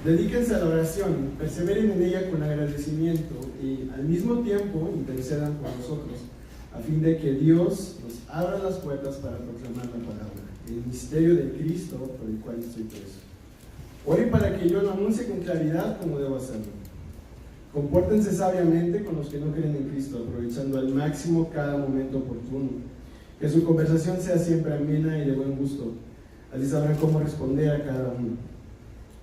Dedíquense a la oración, perseveren en ella con agradecimiento y al mismo tiempo intercedan por nosotros, a fin de que Dios nos abra las puertas para proclamar la palabra, el misterio de Cristo por el cual estoy preso. Oren para que yo lo anuncie con claridad como debo hacerlo. Compórtense sabiamente con los que no creen en Cristo, aprovechando al máximo cada momento oportuno. Que su conversación sea siempre amena y de buen gusto. Así sabrán cómo responder a cada uno.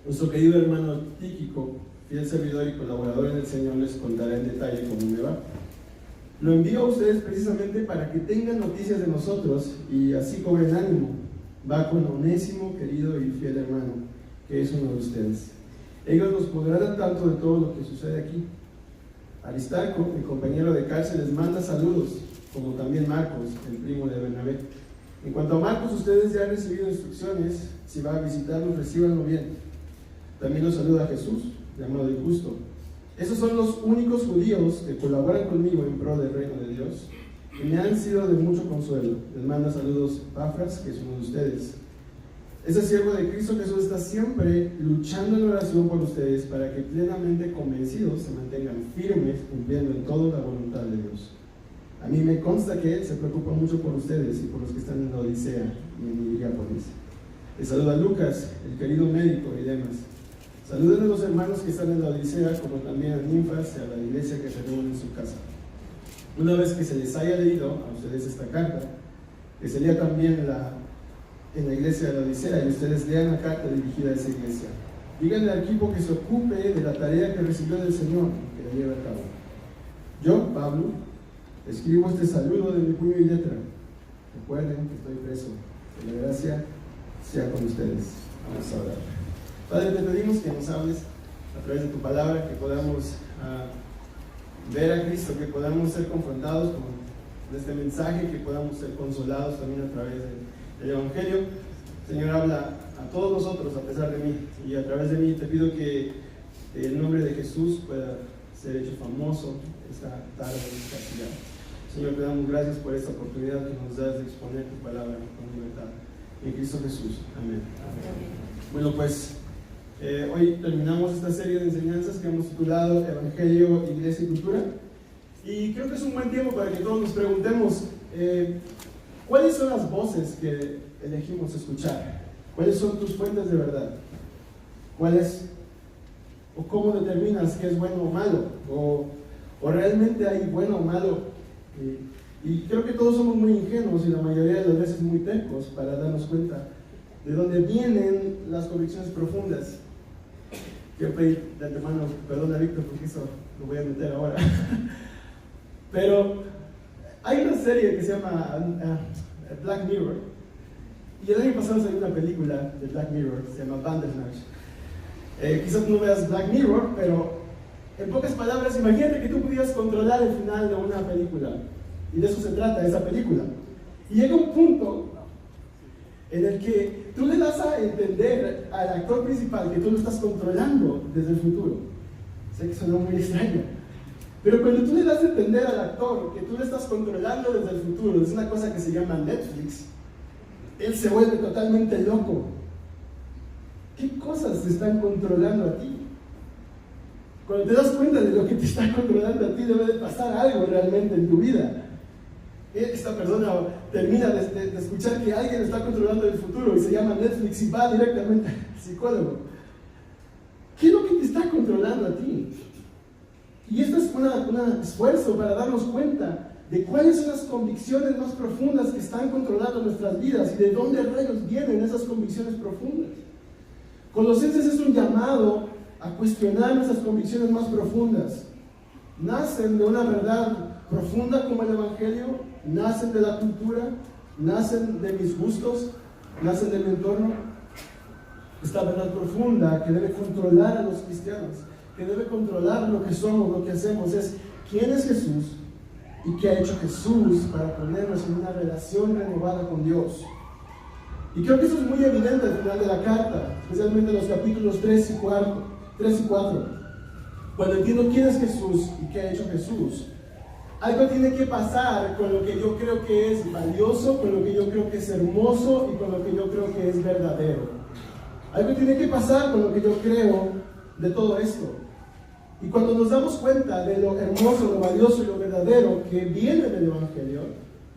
Nuestro querido hermano Tíquico, fiel servidor y colaborador en el Señor, les contará en detalle cómo me va. Lo envío a ustedes precisamente para que tengan noticias de nosotros y así cobren ánimo. Va con Onésimo, querido y fiel hermano, que es uno de ustedes. Ellos nos pondrán al tanto de todo lo que sucede aquí. Aristarco, mi compañero de cárcel, les manda saludos, como también Marcos, el primo de Bernabé. En cuanto a Marcos, ustedes ya han recibido instrucciones. Si va a visitarlos, recíbanlo bien. También los saluda Jesús, llamado el Justo. Esos son los únicos judíos que colaboran conmigo en pro del reino de Dios y me han sido de mucho consuelo. Les manda saludos Pafras, que es uno de ustedes. Ese siervo de Cristo Jesús está siempre luchando en oración por ustedes para que plenamente convencidos se mantengan firmes cumpliendo en todo la voluntad de Dios. A mí me consta que Él se preocupa mucho por ustedes y por los que están en la Odisea y en Hierápolis. Les saluda Lucas, el querido médico y demás. Saluden a los hermanos que están en la Odisea, como también a Ninfas y a la iglesia que se reúne en su casa. Una vez que se les haya leído a ustedes esta carta, que se lea también en la iglesia de la Odisea y ustedes lean la carta dirigida a esa iglesia. Díganle al equipo que se ocupe de la tarea que recibió del Señor, que la lleve a cabo. Yo, Pablo, escribo este saludo de mi puño y letra. Recuerden que estoy preso. Que la gracia sea con ustedes. Vamos a orar. Padre, te pedimos que nos hables a través de tu palabra, que podamos ver a Cristo, que podamos ser confrontados con este mensaje, que podamos ser consolados también a través del Evangelio. Señor, habla a todos nosotros a pesar de mí, y a través de mí te pido que el nombre de Jesús pueda ser hecho famoso esta tarde en esta ciudad. Señor, te damos gracias por esta oportunidad que nos das de exponer tu palabra con libertad. En Cristo Jesús. Amén. Bueno, pues hoy terminamos esta serie de enseñanzas que hemos titulado Evangelio, Iglesia y Cultura. Y creo que es un buen tiempo para que todos nos preguntemos ¿cuáles son las voces que elegimos escuchar? ¿Cuáles son tus fuentes de verdad? ¿Cuáles o cómo determinas qué es bueno o malo? ¿O realmente hay bueno o malo? Y creo que todos somos muy ingenuos y la mayoría de las veces muy tercos para darnos cuenta de dónde vienen las convicciones profundas. Quiero pedir de antemano perdón a Víctor porque eso lo voy a meter ahora. Pero hay una serie que se llama Black Mirror. Y el año pasado salió una película de Black Mirror, se llama Bandersnatch. Quizás no veas Black Mirror, pero en pocas palabras, imagínate que tú pudieras controlar el final de una película. Y de eso se trata esa película. Y llega un punto en el que tú le das a entender al actor principal que tú lo estás controlando desde el futuro. Sé que suena muy extraño, pero cuando tú le das a entender al actor que tú le estás controlando desde el futuro, es una cosa que se llama Netflix, él se vuelve totalmente loco. ¿Qué cosas te están controlando a ti? Cuando te das cuenta de lo que te está controlando a ti, debe de pasar algo realmente en tu vida. Esta persona termina de escuchar que alguien está controlando el futuro y se llama Netflix y va directamente al psicólogo. ¿Qué es lo que te está controlando a ti? Y esto es un esfuerzo para darnos cuenta de cuáles son las convicciones más profundas que están controlando nuestras vidas y de dónde rayos vienen esas convicciones profundas. Colosenses es un llamado a cuestionar nuestras convicciones más profundas. Nacen de una verdad profunda como el Evangelio, nacen de la cultura, nacen de mis gustos, nacen de mi entorno. Esta verdad profunda que debe controlar a los cristianos, que debe controlar lo que somos, lo que hacemos, es quién es Jesús y qué ha hecho Jesús para ponernos en una relación renovada con Dios. Y creo que eso es muy evidente al final de la carta, especialmente en los capítulos 3 y 4. Cuando entiendo quién es Jesús y qué ha hecho Jesús, algo tiene que pasar con lo que yo creo que es valioso, con lo que yo creo que es hermoso y con lo que yo creo que es verdadero. Algo tiene que pasar con lo que yo creo de todo esto. Y cuando nos damos cuenta de lo hermoso, lo valioso y lo verdadero que viene del Evangelio,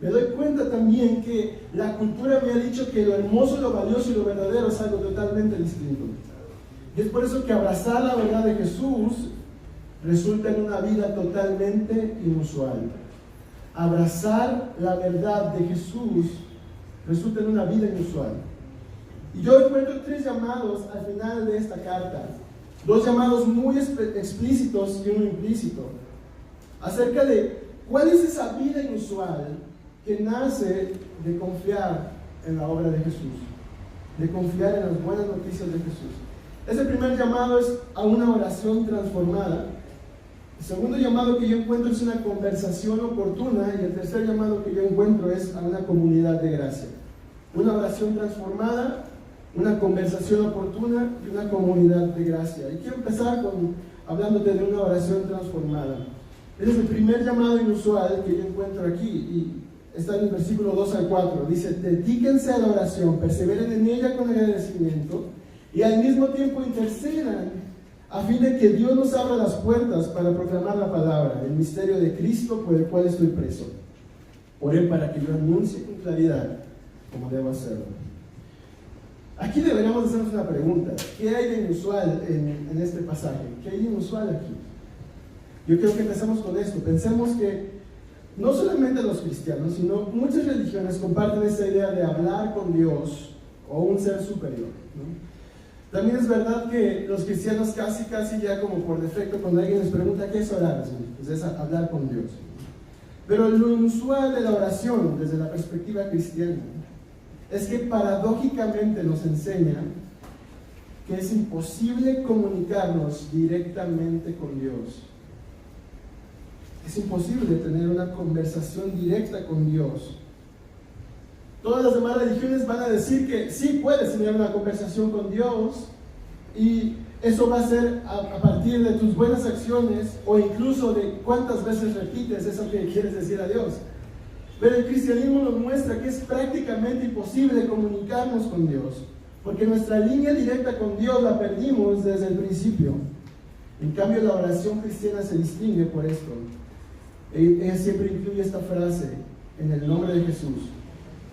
me doy cuenta también que la cultura me ha dicho que lo hermoso, lo valioso y lo verdadero es algo totalmente distinto. Y es por eso que abrazar la verdad de Jesús resulta en una vida totalmente inusual. Abrazar la verdad de Jesús resulta en una vida inusual. Y yo encuentro 3 llamados al final de esta carta. 2 llamados muy explícitos y uno implícito. Acerca de cuál es esa vida inusual que nace de confiar en la obra de Jesús. De confiar en las buenas noticias de Jesús. Ese primer llamado es a una oración transformada. El segundo llamado que yo encuentro es una conversación oportuna. Y el tercer llamado que yo encuentro es a una comunidad de gracia. Una oración transformada, una conversación oportuna y una comunidad de gracia. Y quiero empezar hablándote de una oración transformada. Ese es el primer llamado inusual que yo encuentro aquí. Y está en el versículo 2 al 4. Dice: dedíquense a la oración, perseveren en ella con agradecimiento y al mismo tiempo intercedan a fin de que Dios nos abra las puertas para proclamar la palabra, el misterio de Cristo por el cual estoy preso. Oren para que yo anuncie con claridad como debo hacerlo. Aquí deberíamos hacernos una pregunta. ¿Qué hay de inusual en este pasaje? ¿Qué hay de inusual aquí? Yo quiero que empecemos con esto. Pensemos que no solamente los cristianos, sino muchas religiones comparten esta idea de hablar con Dios o un ser superior, ¿no? También es verdad que los cristianos casi ya como por defecto, cuando alguien les pregunta qué es orar, pues es hablar con Dios. Pero lo inusual de la oración desde la perspectiva cristiana es que paradójicamente nos enseña que es imposible comunicarnos directamente con Dios. Es imposible tener una conversación directa con Dios. Todas las demás religiones van a decir que sí puedes tener una conversación con Dios y eso va a ser a partir de tus buenas acciones o incluso de cuántas veces repites eso que quieres decir a Dios. Pero el cristianismo nos muestra que es prácticamente imposible comunicarnos con Dios, porque nuestra línea directa con Dios la perdimos desde el principio. En cambio, la oración cristiana se distingue por esto. Ella siempre incluye esta frase: en el nombre de Jesús.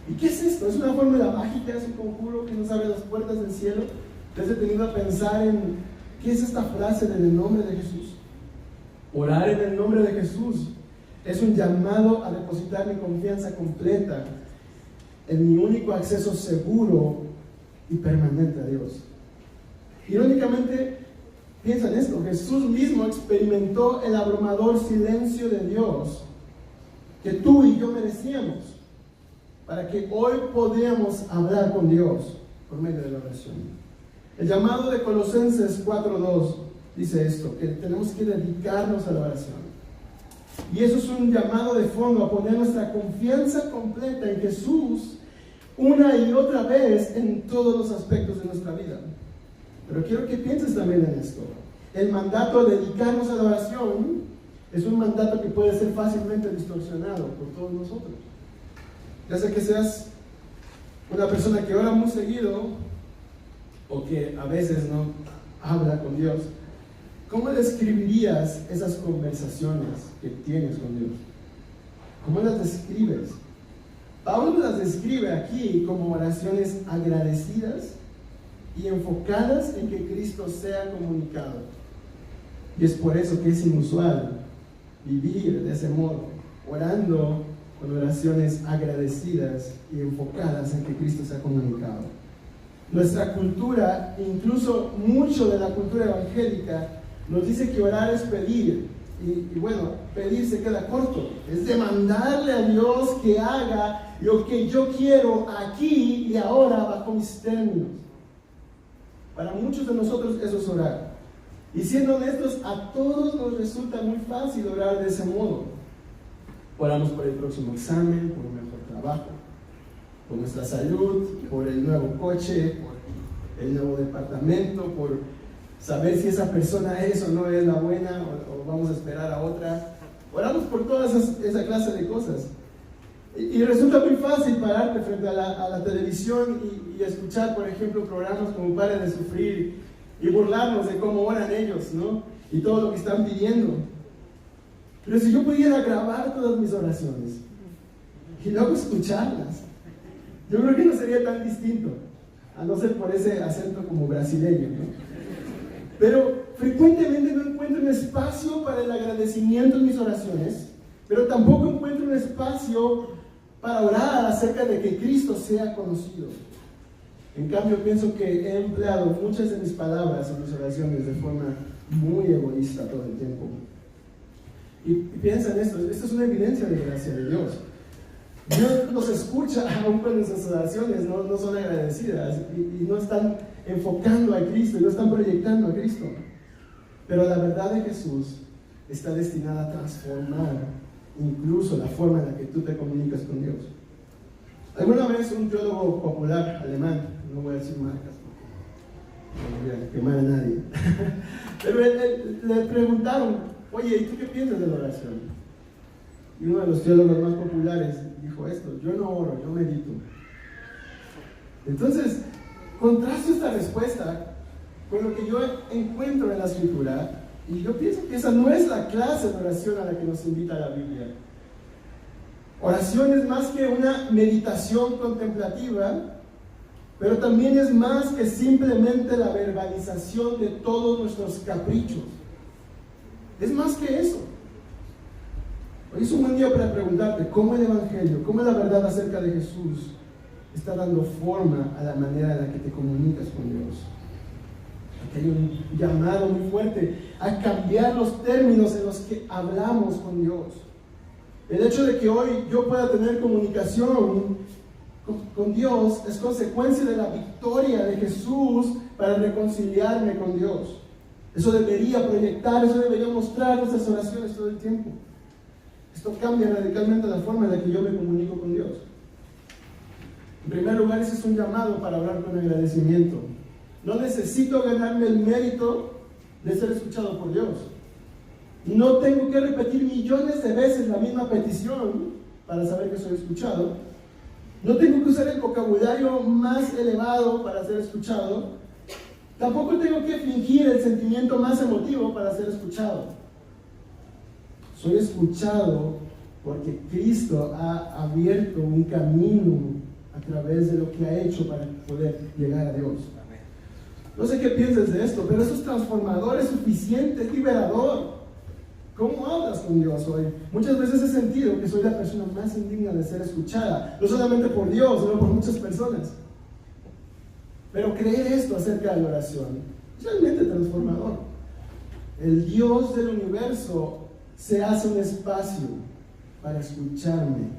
¿Y qué es esto? ¿Es una fórmula mágica? ¿Es un conjuro que nos abre las puertas del cielo? ¿Te has detenido a pensar en qué es esta frase en el nombre de Jesús? Orar en el nombre de Jesús es un llamado a depositar mi confianza completa en mi único acceso seguro y permanente a Dios. Irónicamente, piensa en esto: Jesús mismo experimentó el abrumador silencio de Dios que tú y yo merecíamos, para que hoy podamos hablar con Dios por medio de la oración. El llamado de Colosenses 4:2 dice esto, que tenemos que dedicarnos a la oración. Y eso es un llamado de fondo a poner nuestra confianza completa en Jesús una y otra vez en todos los aspectos de nuestra vida. Pero quiero que pienses también en esto. El mandato de dedicarnos a la oración es un mandato que puede ser fácilmente distorsionado por todos nosotros. Ya sea que seas una persona que ora muy seguido o que a veces no habla con Dios, ¿cómo describirías esas conversaciones que tienes con Dios? ¿Cómo las describes? Pablo las describe aquí como oraciones agradecidas y enfocadas en que Cristo sea comunicado. Y es por eso que es inusual vivir de ese modo, orando con oraciones agradecidas y enfocadas en que Cristo sea comunicado. Nuestra cultura, incluso mucho de la cultura evangélica, nos dice que orar es pedir. Y bueno, pedir se queda corto. Es demandarle a Dios que haga lo que yo quiero aquí y ahora bajo mis términos. Para muchos de nosotros eso es orar. Y siendo honestos, a todos nos resulta muy fácil orar de ese modo. Oramos por el próximo examen, por un mejor trabajo, por nuestra salud, por el nuevo coche, por el nuevo departamento, por saber si esa persona es o no es la buena o vamos a esperar a otra. Oramos por toda esa clase de cosas. Y resulta muy fácil pararte frente a la televisión y escuchar, por ejemplo, programas como Pare de Sufrir y burlarnos de cómo oran ellos, ¿no? Y todo lo que están pidiendo. Pero si yo pudiera grabar todas mis oraciones y luego escucharlas, yo creo que no sería tan distinto, a no ser por ese acento como brasileño, ¿no? Pero frecuentemente no encuentro un espacio para el agradecimiento en mis oraciones, pero tampoco encuentro un espacio para orar acerca de que Cristo sea conocido. En cambio, pienso que he empleado muchas de mis palabras en mis oraciones de forma muy egoísta todo el tiempo. Y piensa en esto es una evidencia de gracia de Dios. Dios nos escucha aún cuando nuestras oraciones no son agradecidas y no están enfocando a Cristo y no están proyectando a Cristo. Pero la verdad de Jesús está destinada a transformar incluso la forma en la que tú te comunicas con Dios. Alguna vez un teólogo popular alemán, no voy a decir marcas porque no voy a quemar a nadie, pero le preguntaron, oye, ¿y tú qué piensas de la oración? Y uno de los teólogos más populares dijo esto: yo no oro, yo medito. Entonces, contrasto esta respuesta con lo que yo encuentro en la Escritura, y yo pienso que esa no es la clase de oración a la que nos invita la Biblia. Oración es más que una meditación contemplativa, pero también es más que simplemente la verbalización de todos nuestros caprichos. Es más que eso. Hoy es un buen día para preguntarte cómo el Evangelio, cómo la verdad acerca de Jesús está dando forma a la manera en la que te comunicas con Dios. Aquí hay un llamado muy fuerte a cambiar los términos en los que hablamos con Dios. El hecho de que hoy yo pueda tener comunicación con Dios es consecuencia de la victoria de Jesús para reconciliarme con Dios. Eso debería proyectar, eso debería mostrar nuestras oraciones todo el tiempo. Esto cambia radicalmente la forma en la que yo me comunico con Dios. En primer lugar, ese es un llamado para hablar con agradecimiento. No necesito ganarme el mérito de ser escuchado por Dios. No tengo que repetir millones de veces la misma petición para saber que soy escuchado. No tengo que usar el vocabulario más elevado para ser escuchado. Tampoco tengo que fingir el sentimiento más emotivo para ser escuchado. Soy escuchado porque Cristo ha abierto un camino a través de lo que ha hecho para poder llegar a Dios. No sé qué piensas de esto, pero eso es transformador, es suficiente, es liberador. ¿Cómo hablas con Dios hoy? Muchas veces he sentido que soy la persona más indigna de ser escuchada, no solamente por Dios, sino por muchas personas. Pero creer esto acerca de la oración es realmente transformador. El Dios del universo se hace un espacio para escucharme,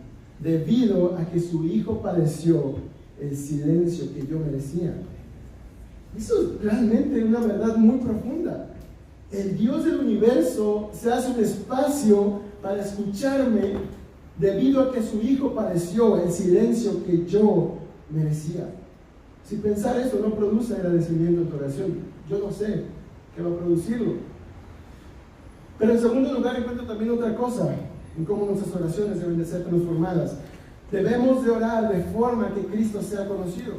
debido a que su Hijo padeció el silencio que yo merecía. Eso es realmente una verdad muy profunda. El Dios del universo se hace un espacio para escucharme debido a que su Hijo padeció el silencio que yo merecía. Si pensar eso no produce agradecimiento en tu oración, yo no sé qué va a producirlo. Pero en segundo lugar encuentro también otra cosa en cómo nuestras oraciones deben de ser transformadas. Debemos de orar de forma que Cristo sea conocido.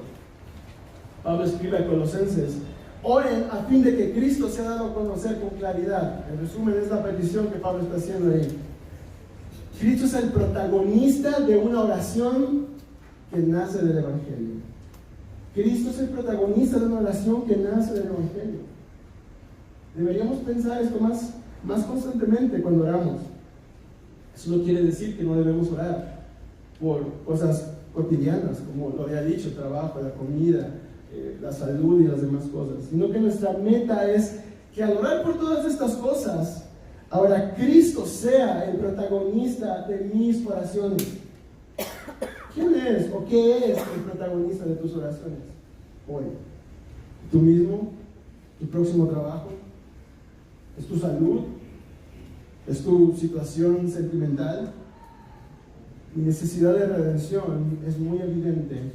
Pablo escribe a Colosenses: oren a fin de que Cristo sea dado a conocer con claridad. En resumen, es la petición que Pablo está haciendo ahí. Cristo es el protagonista de una oración que nace del Evangelio. Cristo es el protagonista de una oración que nace del Evangelio. Deberíamos pensar esto más constantemente cuando oramos. Eso no quiere decir que no debemos orar por cosas cotidianas, como lo había dicho, el trabajo, la comida, la salud y las demás cosas, sino que nuestra meta es que al orar por todas estas cosas, ahora Cristo sea el protagonista de mis oraciones. ¿Quién es o qué es el protagonista de tus oraciones hoy? ¿Tú mismo? ¿Tu próximo trabajo? ¿Es tu salud? ¿Es tu situación sentimental? Mi necesidad de redención es muy evidente,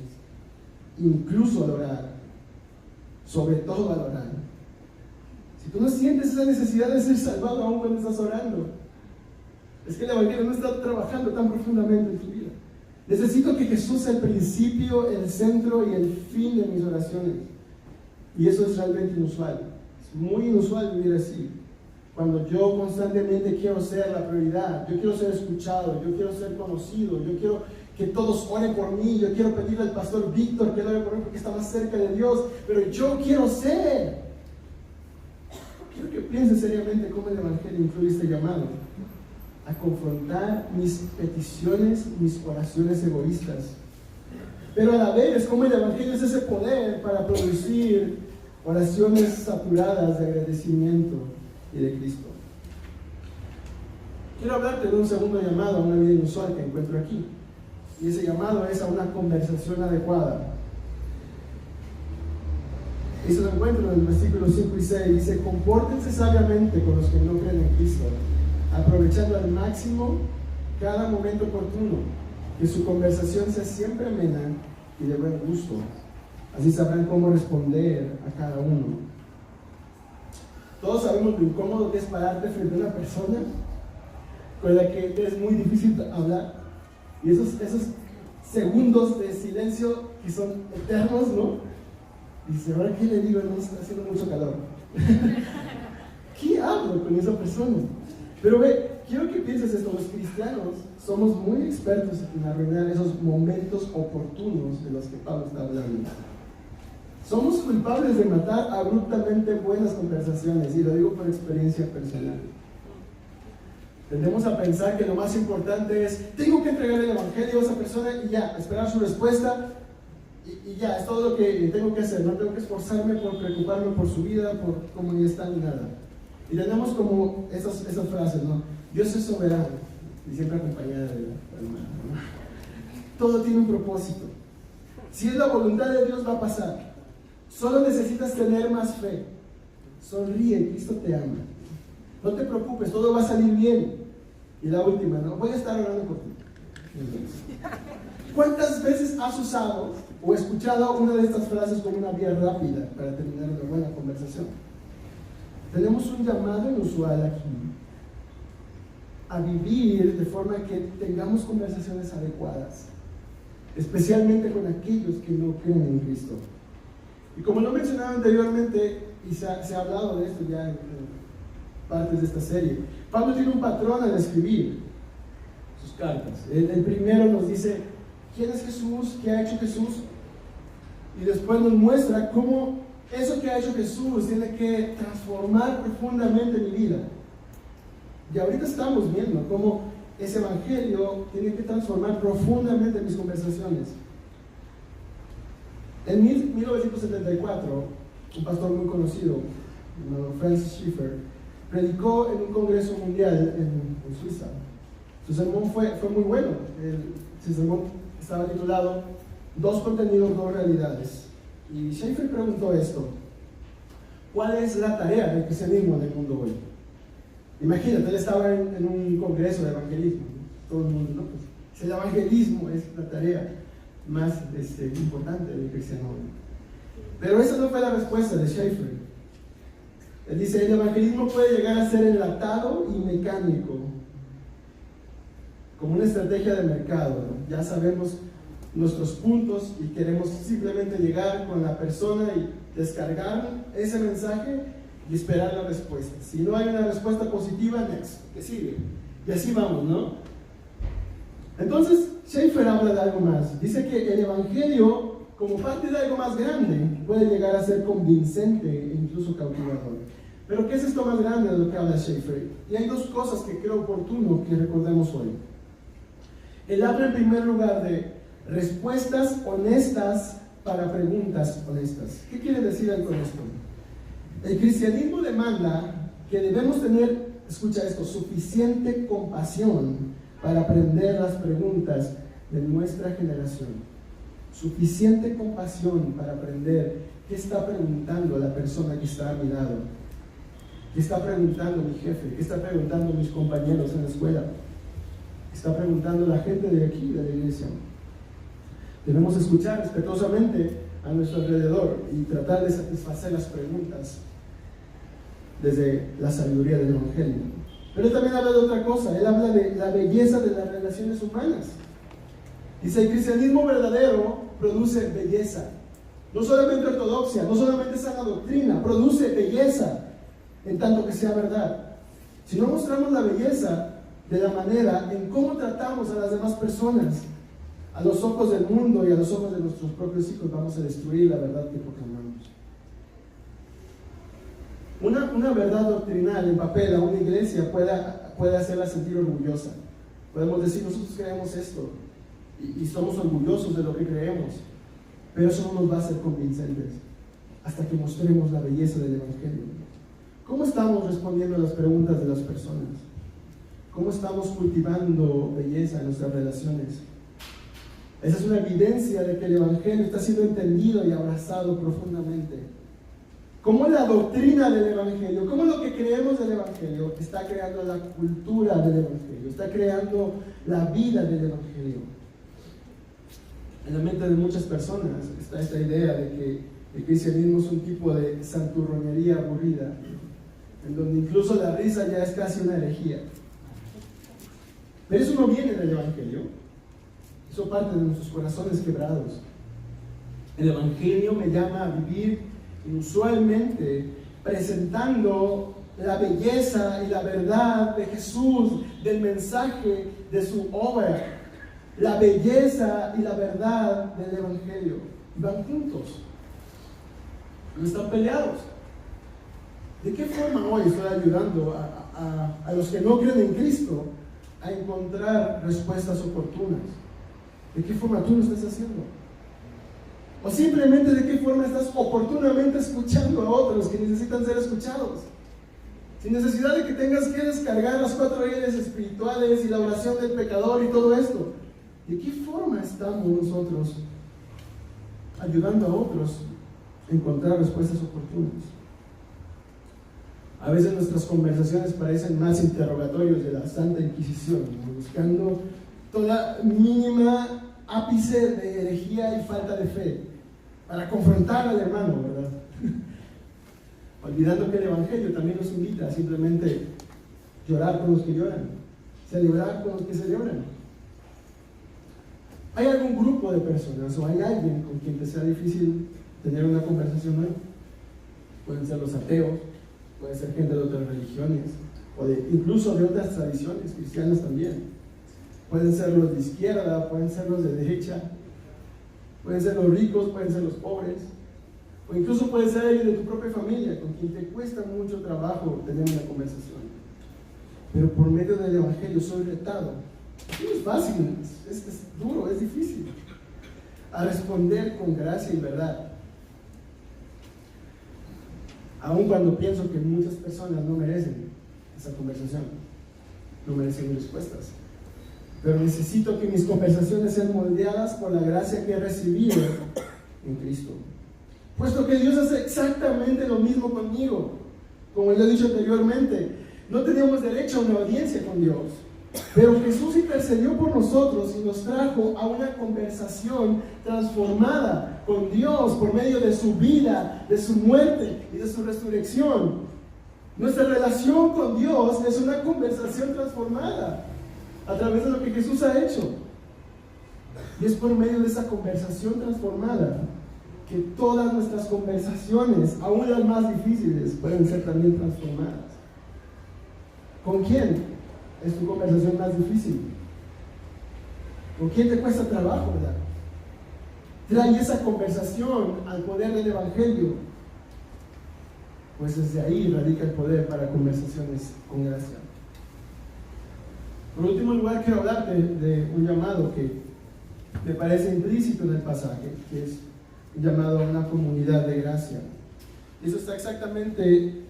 incluso al orar, sobre todo al orar. Si tú no sientes esa necesidad de ser salvado aún cuando estás orando, es que el Evangelio no está trabajando tan profundamente en tu vida. Necesito que Jesús sea el principio, el centro y el fin de mis oraciones. Y eso es realmente inusual. Es muy inusual vivir así. Cuando yo constantemente quiero ser la prioridad, yo quiero ser escuchado, yo quiero ser conocido, yo quiero que todos oren por mí, yo quiero pedirle al pastor Víctor que ore por mí porque está más cerca de Dios, pero yo quiero ser. Quiero que pienses seriamente cómo el Evangelio incluye este llamado a confrontar mis peticiones, mis oraciones egoístas. Pero a la vez, como el Evangelio es ese poder para producir oraciones saturadas de agradecimiento y de Cristo. Quiero hablarte de un segundo llamado a una vida inusual que encuentro aquí. Y ese llamado es a una conversación adecuada. Eso lo encuentro en el versículo 5 y 6. Dice: compórtense sabiamente con los que no creen en Cristo, aprovechando al máximo cada momento oportuno, que su conversación sea siempre amena y de buen gusto. Así sabrán cómo responder a cada uno. Todos sabemos lo incómodo que es pararte frente a una persona con la que es muy difícil hablar. Y esos segundos de silencio que son eternos, ¿no? Y dice: ¿ahora qué le digo? No, está haciendo mucho calor. ¿Qué hablo con esa persona? Pero ve, quiero que pienses esto: los cristianos somos muy expertos en arruinar esos momentos oportunos de los que Pablo está hablando. Somos culpables de matar abruptamente buenas conversaciones, y lo digo por experiencia personal. Tendemos a pensar que lo más importante es: tengo que entregar el Evangelio a esa persona y ya, esperar su respuesta y ya, es todo lo que tengo que hacer. No tengo que esforzarme por preocuparme por su vida, por cómo ella está, ni nada. Y tenemos como esas frases, ¿no? Dios es soberano, y siempre acompañada de la hermana, ¿no? Todo tiene un propósito. Si es la voluntad de Dios, va a pasar. Solo necesitas tener más fe. Sonríe, Cristo te ama. No te preocupes, todo va a salir bien. Y la última, ¿no? Voy a estar orando por ti. ¿Cuántas veces has usado o escuchado una de estas frases como una vía rápida para terminar una buena conversación? Tenemos un llamado inusual aquí a vivir de forma que tengamos conversaciones adecuadas, especialmente con aquellos que no creen en Cristo. Y como lo mencionaba anteriormente, y se ha hablado de esto ya en partes de esta serie, Pablo tiene un patrón al escribir sus cartas. El primero nos dice quién es Jesús, qué ha hecho Jesús, y después nos muestra cómo eso que ha hecho Jesús tiene que transformar profundamente mi vida. Y ahorita estamos viendo cómo ese Evangelio tiene que transformar profundamente mis conversaciones. En 1974, un pastor muy conocido, llamado Francis Schaeffer, predicó en un congreso mundial en Suiza. Su sermón fue muy bueno. Su sermón estaba titulado "Dos contenidos, dos realidades". Y Schaeffer preguntó esto: ¿cuál es la tarea del cristianismo en el mundo hoy? Imagínate, él estaba en un congreso de evangelismo, ¿no? Todo el mundo, ¿no? Pues, el evangelismo es la tarea más importante del cristiano hoy. Pero esa no fue la respuesta de Schaeffer. Él dice: el evangelismo puede llegar a ser enlatado y mecánico, como una estrategia de mercado, ¿no? Ya sabemos nuestros puntos y queremos simplemente llegar con la persona y descargar ese mensaje y esperar la respuesta. Si no hay una respuesta positiva, next, que sigue. Y así vamos, ¿no? Entonces, Schaeffer habla de algo más. Dice que el evangelio, como parte de algo más grande, puede llegar a ser convincente e incluso cautivador. Pero ¿qué es esto más grande de lo que habla Schaeffer? Y hay dos cosas que creo oportuno que recordemos hoy. Él habla en primer lugar de respuestas honestas para preguntas honestas. ¿Qué quiere decir él con esto? El cristianismo demanda que debemos tener, escucha esto, suficiente compasión para aprender las preguntas de nuestra generación. Suficiente compasión para aprender qué está preguntando la persona que está a mi lado, qué está preguntando mi jefe, qué está preguntando mis compañeros en la escuela, qué está preguntando la gente de aquí, de la iglesia. Debemos escuchar respetuosamente a nuestro alrededor y tratar de satisfacer las preguntas desde la sabiduría del Evangelio. Pero él también habla de otra cosa. Él habla de la belleza de las relaciones humanas. Dice: el cristianismo verdadero produce belleza. No solamente ortodoxia, no solamente sana doctrina, produce belleza en tanto que sea verdad. Si no mostramos la belleza de la manera en cómo tratamos a las demás personas, a los ojos del mundo y a los ojos de nuestros propios hijos, vamos a destruir la verdad que proclamamos. Una verdad doctrinal en papel a una iglesia puede hacerla sentir orgullosa. Podemos decir, nosotros creemos esto y somos orgullosos de lo que creemos, pero eso no nos va a hacer convincentes hasta que mostremos la belleza del Evangelio. ¿Cómo estamos respondiendo a las preguntas de las personas? ¿Cómo estamos cultivando belleza en nuestras relaciones? Esa es una evidencia de que el Evangelio está siendo entendido y abrazado profundamente. ¿Cómo la doctrina del Evangelio, cómo lo que creemos del Evangelio está creando la cultura del Evangelio, está creando la vida del Evangelio? En la mente de muchas personas está esta idea de que el cristianismo es un tipo de santurronería aburrida, en donde incluso la risa ya es casi una herejía. Pero eso no viene del Evangelio, eso parte de nuestros corazones quebrados. El Evangelio me llama a vivir inusualmente, presentando la belleza y la verdad de Jesús, del mensaje de su obra, la belleza y la verdad del Evangelio. Van juntos, no están peleados. ¿De qué forma hoy estoy ayudando a los que no creen en Cristo a encontrar respuestas oportunas? ¿De qué forma tú lo estás haciendo? O simplemente de qué forma estás oportunamente escuchando a otros que necesitan ser escuchados, sin necesidad de que tengas que descargar las 4 leyes espirituales y la oración del pecador y todo esto. ¿De qué forma estamos nosotros ayudando a otros a encontrar respuestas oportunas? A veces nuestras conversaciones parecen más interrogatorios de la Santa Inquisición, ¿no? Buscando toda mínima ápice de herejía y falta de fe para confrontar al hermano, ¿verdad? Olvidando que el Evangelio también nos invita a simplemente llorar con los que lloran, celebrar con los que celebran. ¿Hay algún grupo de personas o hay alguien con quien te sea difícil tener una conversación hoy? Pueden ser los ateos, puede ser gente de otras religiones, o incluso de otras tradiciones cristianas también. Pueden ser los de izquierda, pueden ser los de derecha, pueden ser los ricos, pueden ser los pobres, o incluso puede ser alguien de tu propia familia con quien te cuesta mucho trabajo tener una conversación. Pero por medio del Evangelio soy retado. No es fácil, es duro, es difícil, a responder con gracia y verdad. Aun cuando pienso que muchas personas no merecen esa conversación, no merecen respuestas. Pero necesito que mis conversaciones sean moldeadas por la gracia que he recibido en Cristo. Puesto que Dios hace exactamente lo mismo conmigo. Como lo he dicho anteriormente, no teníamos derecho a una audiencia con Dios. Pero Jesús intercedió por nosotros y nos trajo a una conversación transformada con Dios por medio de su vida, de su muerte y de su resurrección. Nuestra relación con Dios es una conversación transformada a través de lo que Jesús ha hecho. Y es por medio de esa conversación transformada que todas nuestras conversaciones, aún las más difíciles, pueden ser también transformadas. ¿Con quién es tu conversación más difícil? ¿Con quién te cuesta trabajo, verdad? Trae esa conversación al poder del Evangelio, pues desde ahí radica el poder para conversaciones con gracia. Por último lugar, quiero hablarte de un llamado que me parece implícito en el pasaje, que es un llamado a una comunidad de gracia. Y eso está exactamente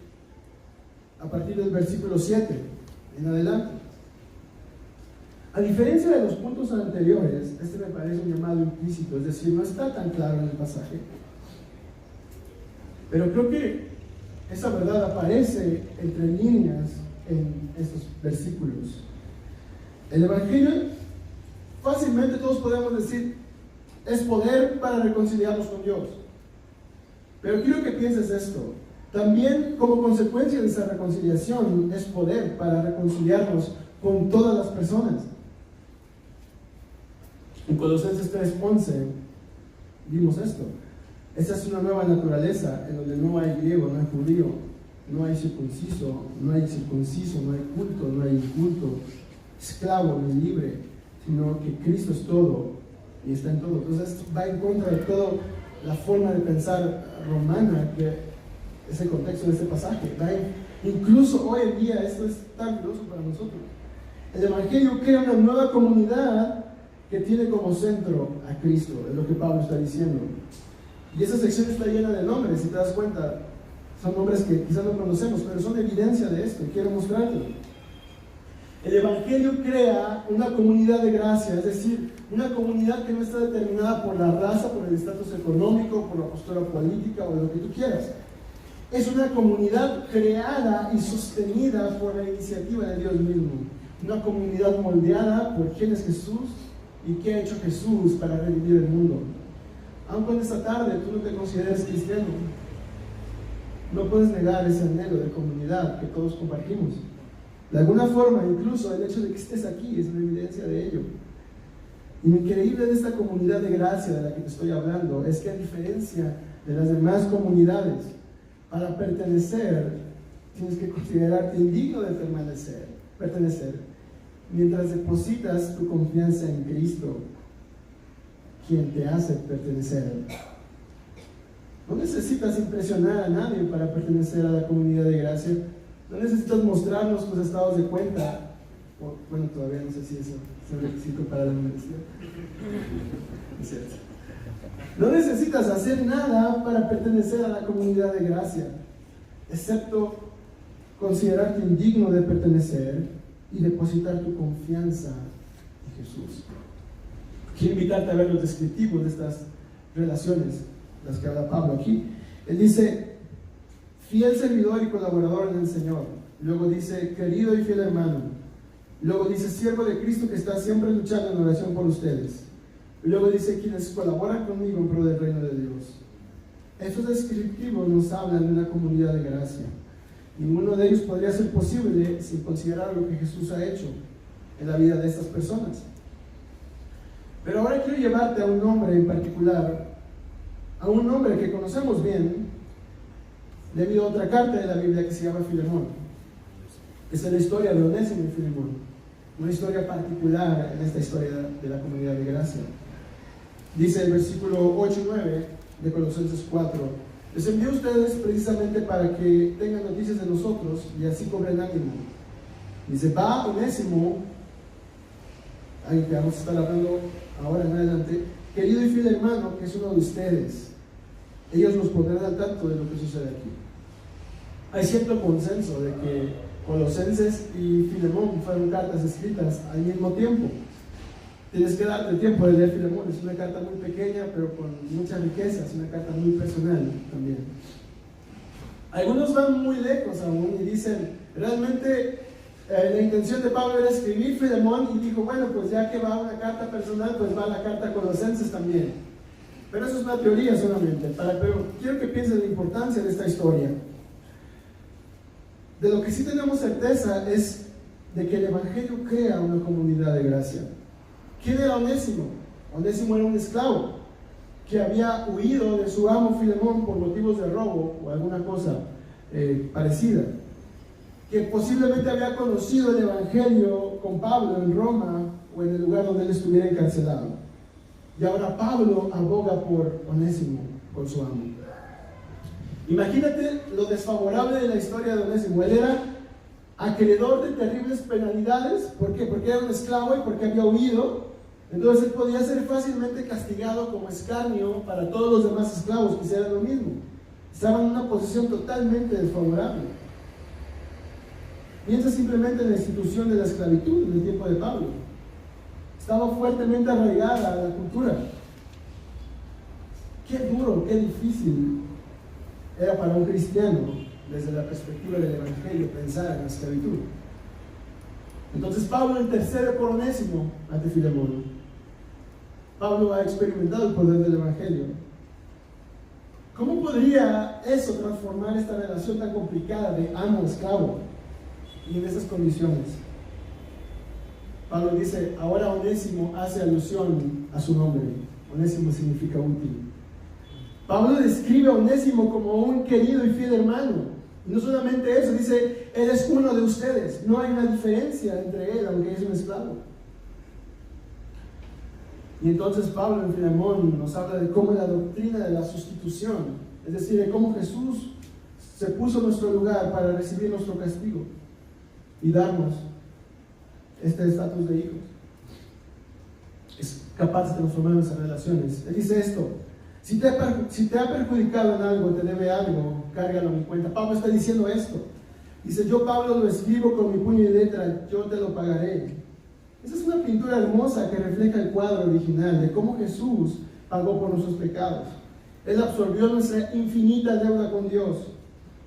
a partir del versículo 7 en adelante. A diferencia de los puntos anteriores, este me parece un llamado implícito, es decir, no está tan claro en el pasaje. Pero creo que esa verdad aparece entre líneas en estos versículos. El Evangelio, fácilmente todos podemos decir, es poder para reconciliarnos con Dios. Pero quiero que pienses esto. También, como consecuencia de esa reconciliación, es poder para reconciliarnos con todas las personas. En Colosenses 3:11 vimos esto. Esta es una nueva naturaleza en donde no hay griego, no hay judío, no hay circunciso, no hay culto, no hay inculto, esclavo ni libre, sino que Cristo es todo y está en todo. Entonces esto va en contra de toda la forma de pensar romana, que es el contexto de este pasaje. Incluso hoy en día esto es tan glorioso para nosotros. El Evangelio crea una nueva comunidad que tiene como centro a Cristo, es lo que Pablo está diciendo. Y esa sección está llena de nombres, si te das cuenta, son nombres que quizás no conocemos, pero son evidencia de esto, y quiero mostrártelo. El Evangelio crea una comunidad de gracia, es decir, una comunidad que no está determinada por la raza, por el estatus económico, por la postura política o lo que tú quieras. Es una comunidad creada y sostenida por la iniciativa de Dios mismo. Una comunidad moldeada por quién es Jesús y qué ha hecho Jesús para redimir el mundo. Aunque en esta tarde tú no te consideres cristiano, no puedes negar ese anhelo de comunidad que todos compartimos. De alguna forma, incluso el hecho de que estés aquí es una evidencia de ello. Y lo increíble de esta comunidad de gracia de la que te estoy hablando es que, a diferencia de las demás comunidades, para pertenecer tienes que considerarte indigno de pertenecer, mientras depositas tu confianza en Cristo, quien te hace pertenecer. No necesitas impresionar a nadie para pertenecer a la comunidad de gracia. No necesitas mostrarnos tus estados de cuenta. Bueno, todavía no sé si eso es un requisito para la universidad. Es cierto. No necesitas hacer nada para pertenecer a la comunidad de gracia, excepto considerarte indigno de pertenecer y depositar tu confianza en Jesús. Quiero invitarte a ver los descriptivos de estas relaciones, las que habla Pablo aquí. Él dice, fiel servidor y colaborador en el Señor. Luego dice, querido y fiel hermano. Luego dice, siervo de Cristo que está siempre luchando en oración por ustedes. Y luego dice, quienes colaboran conmigo en pro del reino de Dios. Estos descriptivos nos hablan de una comunidad de gracia. Ninguno de ellos podría ser posible sin considerar lo que Jesús ha hecho en la vida de estas personas. Pero ahora quiero llevarte a un nombre en particular, a un nombre que conocemos bien, debido a otra carta de la Biblia que se llama Filemón. Esa es la historia de Onésimo y Filemón, una historia particular en esta historia de la comunidad de gracia. Dice el versículo 8 y 9 de Colosenses 4, les envío a ustedes precisamente para que tengan noticias de nosotros y así cobren ánimo. Dice, va Onésimo, alguien que vamos a estar hablando ahora en adelante, querido y fiel hermano, que es uno de ustedes. Ellos nos pondrán al tanto de lo que sucede aquí. Hay cierto consenso de que Colosenses y Filemón fueron cartas escritas al mismo tiempo. Tienes que darte el tiempo de leer Filemón, es una carta muy pequeña pero con mucha riqueza, es una carta muy personal también. Algunos van muy lejos aún y dicen, realmente la intención de Pablo era escribir Filemón y dijo, bueno, pues ya que va una carta personal, pues va la carta a Colosenses también. Pero eso es una teoría solamente, pero quiero que piensen la importancia de esta historia. De lo que sí tenemos certeza es de que el Evangelio crea una comunidad de gracia. ¿Quién era Onésimo? Onésimo era un esclavo que había huido de su amo Filemón por motivos de robo o alguna cosa parecida, que posiblemente había conocido el Evangelio con Pablo en Roma o en el lugar donde él estuviera encarcelado. Y ahora Pablo aboga por Onésimo, por su amo. Imagínate lo desfavorable de la historia de Onésimo. Él era acreedor de terribles penalidades. ¿Por qué? Porque era un esclavo y porque había huido. Entonces él podía ser fácilmente castigado como escarnio para todos los demás esclavos que hicieran lo mismo. Estaba en una posición totalmente desfavorable. Piensa simplemente en la institución de la esclavitud en el tiempo de Pablo. Estaba fuertemente arraigada a la cultura. Qué duro, qué difícil era para un cristiano, desde la perspectiva del Evangelio, pensar en la esclavitud. Entonces Pablo intercede por Onésimo ante Filemón. Pablo ha experimentado el poder del Evangelio. ¿Cómo podría eso transformar esta relación tan complicada de amo-esclavo? Y en esas condiciones, Pablo dice, ahora Onésimo hace alusión a su nombre. Onésimo significa útil. Pablo describe a Onésimo como un querido y fiel hermano. Y no solamente eso, dice, él es uno de ustedes. No hay una diferencia entre él, aunque es un esclavo. Y entonces Pablo en Filemón nos habla de cómo la doctrina de la sustitución, es decir, de cómo Jesús se puso en nuestro lugar para recibir nuestro castigo y darnos este estatus de hijos. Es capaz de transformar nuestras relaciones. Él dice esto: si te ha perjudicado en algo, te debe algo, cárgalo a mi cuenta. Pablo está diciendo esto. Dice, yo Pablo lo escribo con mi puño y letra, yo te lo pagaré. Esa es una pintura hermosa que refleja el cuadro original de cómo Jesús pagó por nuestros pecados. Él absorbió nuestra infinita deuda con Dios.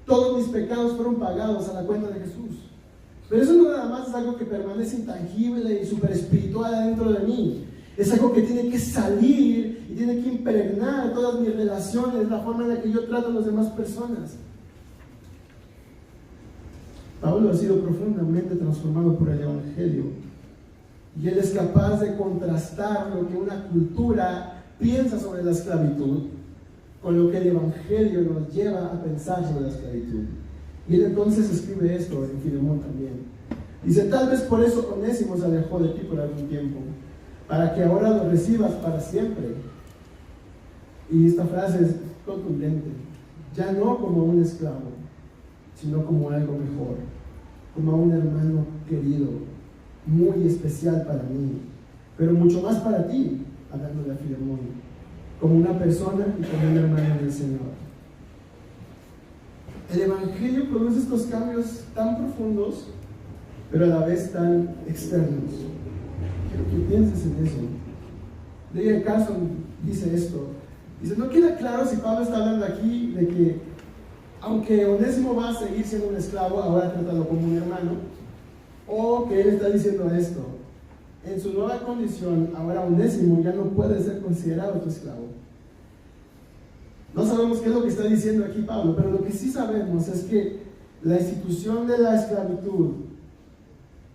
Todos mis pecados fueron pagados a la cuenta de Jesús. Pero eso no nada más es algo que permanece intangible y súper espiritual adentro de mí. Es algo que tiene que salir y tiene que impregnar todas mis relaciones, la forma en la que yo trato a las demás personas. Pablo ha sido profundamente transformado por el Evangelio. Y él es capaz de contrastar lo que una cultura piensa sobre la esclavitud con lo que el Evangelio nos lleva a pensar sobre la esclavitud. Y él entonces escribe esto en Filemón también. Dice, tal vez por eso Onésimo se alejó de ti por algún tiempo, para que ahora lo recibas para siempre. Y esta frase es contundente. Ya no como un esclavo, sino como algo mejor, como a un hermano querido, muy especial para mí, pero mucho más para ti, hablándole a Filemón, como una persona y como un hermano del Señor. El Evangelio produce estos cambios tan profundos, pero a la vez tan externos. Quiero que pienses en eso. D.A. Carson dice esto. Dice, no queda claro si Pablo está hablando aquí de que, aunque Onésimo va a seguir siendo un esclavo, ahora trátalo como un hermano, o que él está diciendo esto: en su nueva condición, ahora Onésimo ya no puede ser considerado tu esclavo. No sabemos qué es lo que está diciendo aquí Pablo, pero lo que sí sabemos es que la institución de la esclavitud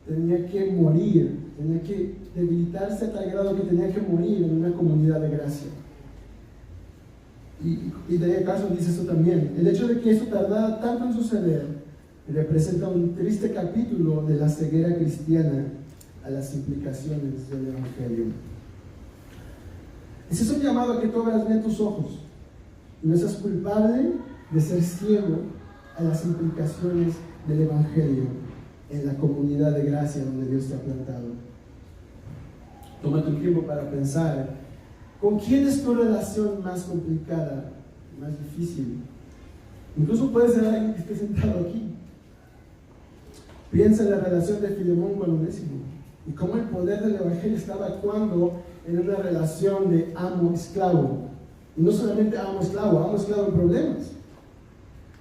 tenía que morir, tenía que debilitarse a tal grado que tenía que morir en una comunidad de gracia. Y de caso dice eso también. El hecho de que eso tardara tanto en suceder representa un triste capítulo de la ceguera cristiana a las implicaciones del Evangelio. Ese es un llamado a que tú abras bien tus ojos y no seas culpable de ser ciego a las implicaciones del Evangelio en la comunidad de gracia donde Dios te ha plantado. Tómate un tiempo para pensar: ¿con quién es tu relación más complicada, más difícil? Incluso puede ser alguien que esté sentado aquí. Piensa en la relación de Filemón con Onésimo y cómo el poder del Evangelio estaba actuando en una relación de amo-esclavo. Y no solamente amo-esclavo en problemas.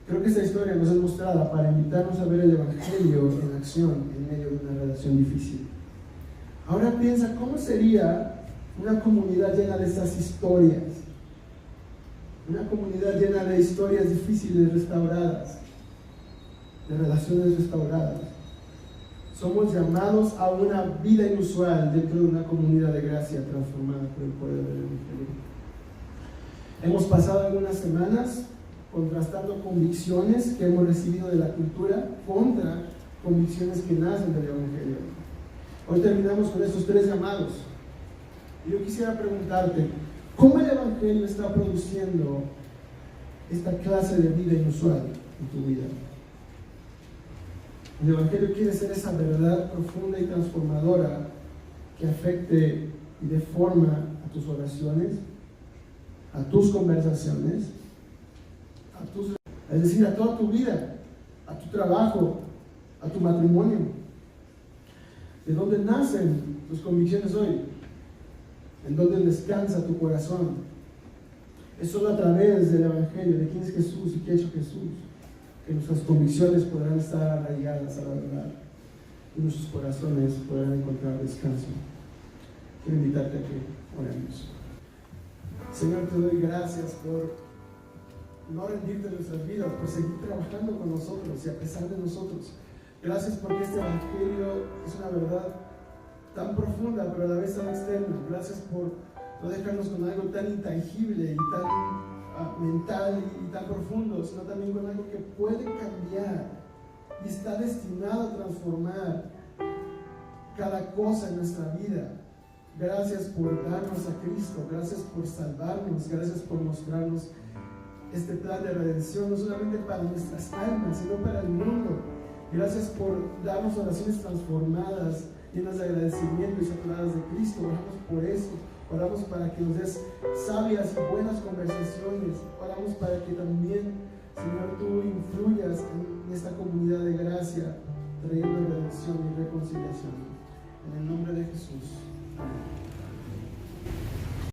Creo que esta historia nos es mostrada para invitarnos a ver el Evangelio en acción en medio de una relación difícil. Ahora piensa, ¿cómo sería una comunidad llena de esas historias? Una comunidad llena de historias difíciles restauradas, de relaciones restauradas. Somos llamados a una vida inusual dentro de una comunidad de gracia transformada por el poder del Evangelio. Hemos pasado algunas semanas contrastando convicciones que hemos recibido de la cultura contra convicciones que nacen del Evangelio. Hoy terminamos con estos 3 llamados. Y yo quisiera preguntarte, ¿cómo el Evangelio está produciendo esta clase de vida inusual en tu vida? El Evangelio quiere ser esa verdad profunda y transformadora que afecte y dé forma a tus oraciones, a tus conversaciones, es decir, a toda tu vida, a tu trabajo, a tu matrimonio. ¿De dónde nacen tus convicciones hoy? ¿En dónde descansa tu corazón? Es solo a través del Evangelio, de quién es Jesús y qué ha hecho Jesús, que nuestras convicciones podrán estar arraigadas a la verdad y nuestros corazones podrán encontrar descanso. Quiero invitarte a que oremos. Señor, te doy gracias por no rendirte nuestras vidas, por seguir trabajando con nosotros y a pesar de nosotros. Gracias porque este Evangelio es una verdad tan profunda, pero a la vez tan externa. Gracias por no dejarnos con algo tan intangible y tan mental y tan profundo, sino también con algo que puede cambiar y está destinado a transformar cada cosa en nuestra vida. Gracias por darnos a Cristo, gracias por salvarnos, gracias por mostrarnos este plan de redención, no solamente para nuestras almas, sino para el mundo. Gracias por darnos oraciones transformadas, llenas de agradecimiento y saturadas de Cristo. Oramos por eso, oramos para que nos des sabias y buenas conversaciones, oramos para que también, Señor, tú influyas en esta comunidad de gracia, trayendo redención y reconciliación. En el nombre de Jesús. Amén.